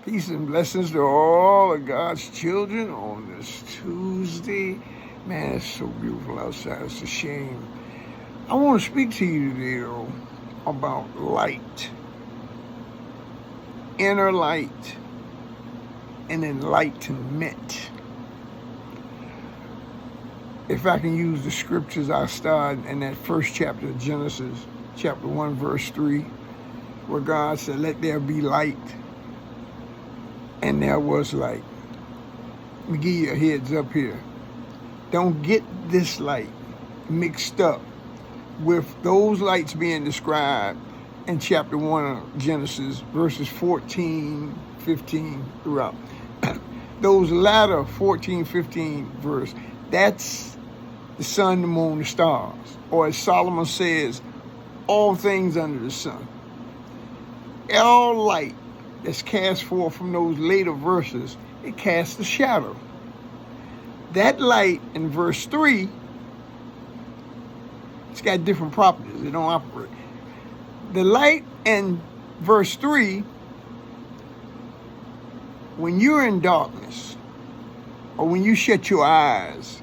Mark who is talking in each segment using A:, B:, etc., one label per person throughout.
A: Peace and blessings to all of God's children on this Tuesday. Man, it's so beautiful outside. It's a shame. I want to speak to you today, though, about light, inner light, and enlightenment. If I can use the scriptures, I start in that first chapter of Genesis, chapter 1, verse 3, where God said, "Let there be light." And there was light. Let me give you a heads up here. Don't get this light mixed up with those lights being described in chapter 1 of Genesis, verses 14, 15 throughout. Those latter 14, 15 verse, that's the sun, the moon, the stars. Or as Solomon says, all things under the sun. All light that's cast forth from those later verses, it casts a shadow. That light in verse 3, it's got different properties. It don't operate. The light in verse 3, when you're in darkness, or when you shut your eyes,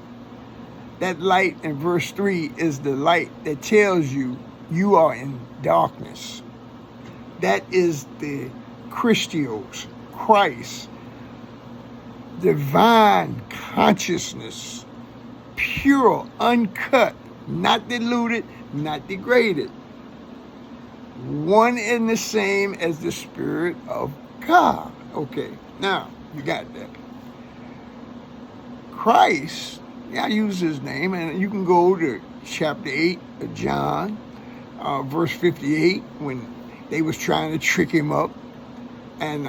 A: that light in verse 3 is the light that tells you you are in darkness. That is the Christos, Christ, divine consciousness, pure, uncut, not diluted, not degraded. One and the same as the Spirit of God. Okay, now you got that. Christ, I use his name, and you can go to chapter 8 of John, verse 58, when they was trying to trick him up and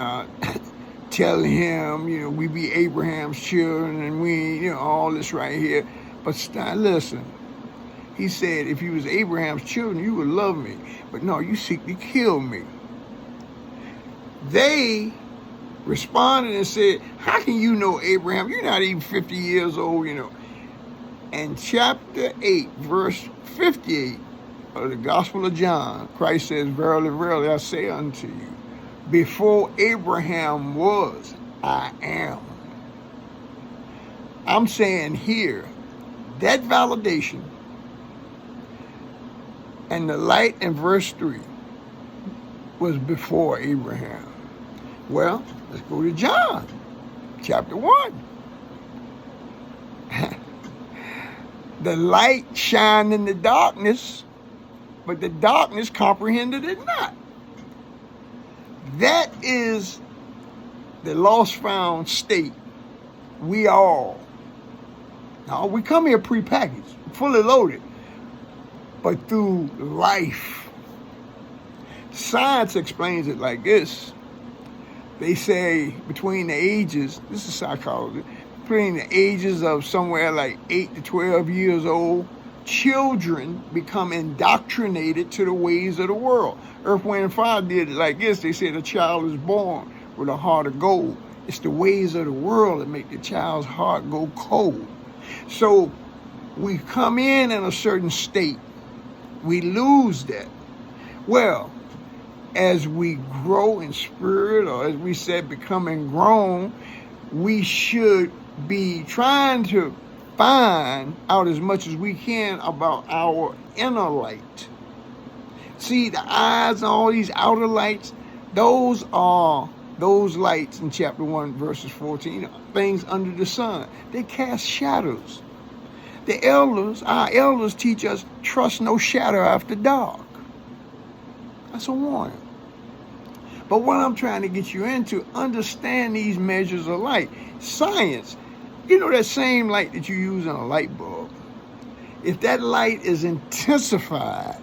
A: tell him, we be Abraham's children and we, all this right here. But listen, he said, if you was Abraham's children, you would love me. But no, you seek to kill me. They responded and said, how can you know Abraham? You're not even 50 years old, And chapter 8, verse 58 of the Gospel of John, Christ says, verily, verily, I say unto you, before Abraham was, I am. I'm saying here, that validation and the light in verse 3 was before Abraham. Well, let's go to John, chapter 1. The light shined in the darkness, but the darkness comprehended it not. That is the lost found state. We all. Now, we come here prepackaged, fully loaded, but through life. Science explains it like this. They say between the ages, this is psychology, between the ages of somewhere like 8 to 12 years old, children become indoctrinated to the ways of the world. Earth, Wind, and Fire did it like this. They said a child is born with a heart of gold. It's the ways of the world that make the child's heart go cold. So we come in a certain state. We lose that. Well, as we grow in spirit, or as we said, becoming grown, we should be trying to find out as much as we can about our inner light. See, the eyes and all these outer lights, those are those lights in chapter 1, verses 14, things under the sun. They cast shadows. Our elders teach us, trust no shadow after dark. That's a warning. But what I'm trying to get you into, understand these measures of light. Science, that same light that you use in a light bulb, if that light is intensified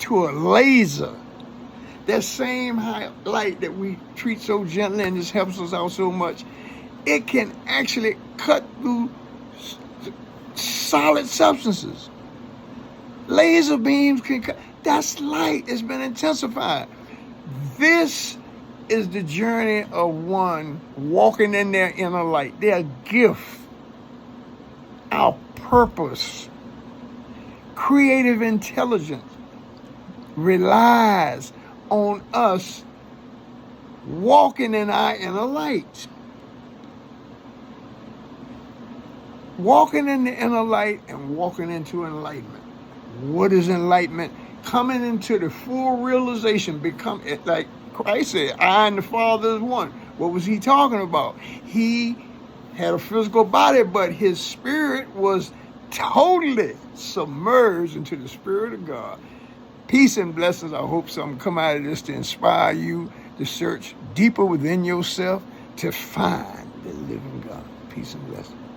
A: to a laser, that same high light that we treat so gently and just helps us out so much, it can actually cut through solid substances. Laser beams can cut. That's light. It's been intensified. This is the journey of one walking in their inner light. Their gift, our purpose, creative intelligence relies on us walking in our inner light. Walking in the inner light and walking into enlightenment. What is enlightenment? Coming into the full realization, become like Christ said, I and the Father is one. What was he talking about? He had a physical body, but his spirit was totally submerged into the Spirit of God. Peace and blessings. I hope something come out of this to inspire you to search deeper within yourself to find the living God. Peace and blessings.